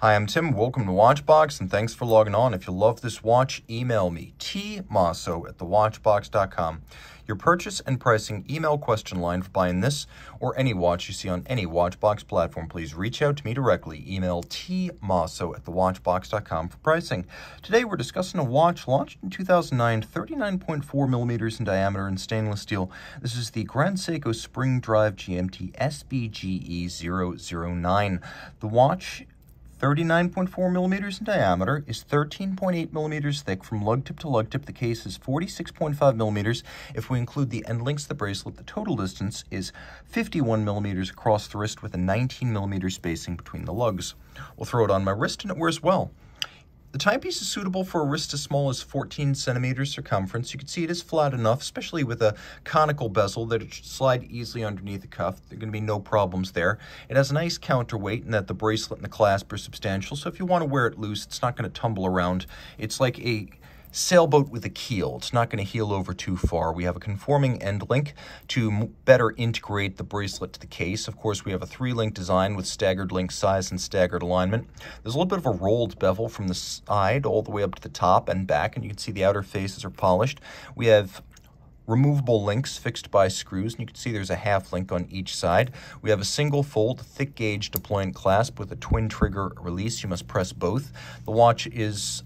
Hi, I'm Tim. Welcome to Watchbox, and thanks for logging on. If you love this watch, email me, tmosso@thewatchbox.com. Your purchase and pricing email question line for buying this or any watch you see on any Watchbox platform. Please reach out to me directly. Email tmosso@thewatchbox.com for pricing. Today we're discussing a watch launched in 2009, 39.4 millimeters in diameter in stainless steel. This is the Grand Seiko Spring Drive GMT SBGE009. The watch, 39.4 millimeters in diameter, is 13.8 millimeters thick from lug tip to lug tip. The case is 46.5 millimeters. If we include the end links of the bracelet, the total distance is 51 millimeters across the wrist with a 19 millimeter spacing between the lugs. We'll throw it on my wrist and it wears well. The timepiece is suitable for a wrist as small as 14 centimeters circumference. You can see it is flat enough, especially with a conical bezel, that it should slide easily underneath the cuff. There are going to be no problems there. It has a nice counterweight in that the bracelet and the clasp are substantial, so if you want to wear it loose, it's not going to tumble around. It's like a sailboat with a keel. It's not going to heel over too far. We have a conforming end link to better integrate the bracelet to the case. Of course, we have a 3-link design with staggered link size and staggered alignment. There's a little bit of a rolled bevel from the side all the way up to the top and back, and you can see the outer faces are polished. We have removable links fixed by screws, and you can see there's a half link on each side. We have a single fold, thick gauge deployant clasp with a twin trigger release. You must press both. The watch is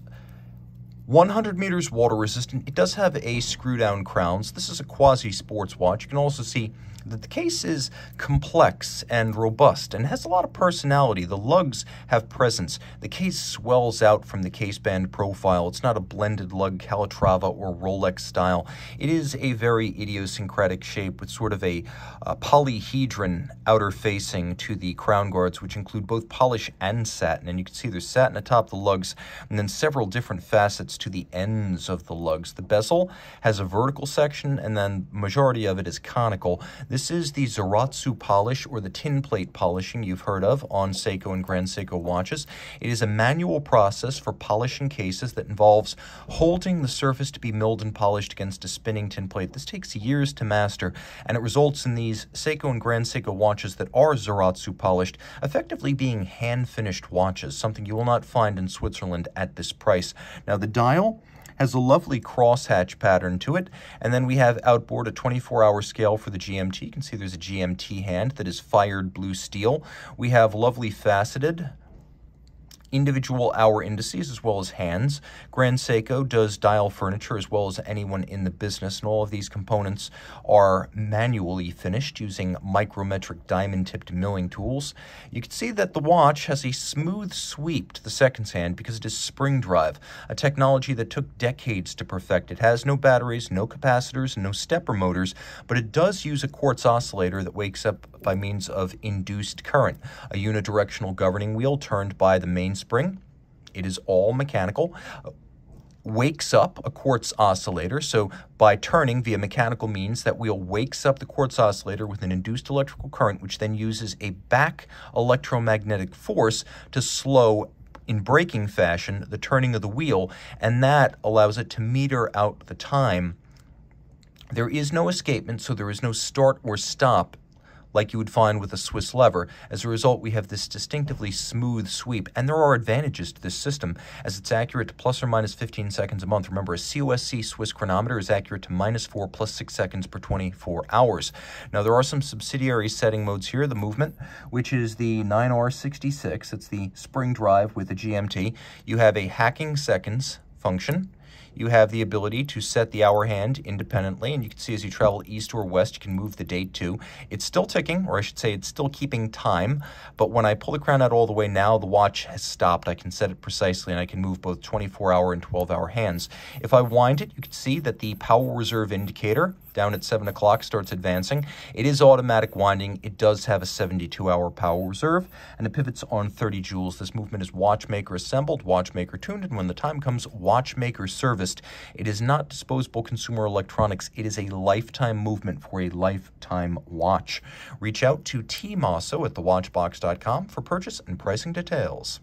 100 meters water resistant. It does have a screw down crown, so this is a quasi sports watch. You can also see that the case is complex and robust and has a lot of personality. The lugs have presence. The case swells out from the case band profile. It's not a blended lug Calatrava or Rolex style. It is a very idiosyncratic shape with sort of a polyhedron outer facing to the crown guards, which include both polish and satin. And you can see there's satin atop the lugs and then several different facets to the ends of the lugs. The bezel has a vertical section and then majority of it is conical. This is the Zaratsu polish, or the tin plate polishing you've heard of on Seiko and Grand Seiko watches. It is a manual process for polishing cases that involves holding the surface to be milled and polished against a spinning tin plate. This takes years to master, and it results in these Seiko and Grand Seiko watches that are Zaratsu polished effectively being hand-finished watches, something you will not find in Switzerland at this price. Now, the dial has a lovely crosshatch pattern to it, and then we have outboard a 24-hour scale for the GMT. You can see there's a GMT hand that is fired blue steel. We have lovely faceted individual hour indices as well as hands. Grand Seiko does dial furniture as well as anyone in the business, and all of these components are manually finished using micrometric diamond-tipped milling tools. You can see that the watch has a smooth sweep to the seconds hand because it is spring drive, a technology that took decades to perfect. It has no batteries, no capacitors, no stepper motors, but it does use a quartz oscillator that wakes up by means of induced current, a unidirectional governing wheel turned by the mainspring. It is all mechanical, wakes up a quartz oscillator. So by turning via mechanical means, that wheel wakes up the quartz oscillator with an induced electrical current, which then uses a back electromagnetic force to slow, in braking fashion, the turning of the wheel, and that allows it to meter out the time. There is no escapement, so there is no start or stop like you would find with a Swiss lever. As a result, we have this distinctively smooth sweep, and there are advantages to this system, as it's accurate to plus or minus 15 seconds a month. Remember, a COSC Swiss chronometer is accurate to -4 plus 6 seconds per 24 hours. Now, there are some subsidiary setting modes here. The movement, which is the 9R66, it's the spring drive with the GMT. You have a hacking seconds function. You have the ability to set the hour hand independently, and you can see as you travel east or west, you can move the date too. It's still ticking, or I should say it's still keeping time, but when I pull the crown out all the way now, the watch has stopped. I can set it precisely, and I can move both 24-hour and 12-hour hands. If I wind it, you can see that the power reserve indicator down at 7 o'clock starts advancing. It is automatic winding. It does have a 72-hour power reserve, and it pivots on 30 joules. This movement is watchmaker assembled, watchmaker tuned, and when the time comes, watchmaker serviced. It is not disposable consumer electronics. It is a lifetime movement for a lifetime watch. Reach out to Team Mosso at thewatchbox.com for purchase and pricing details.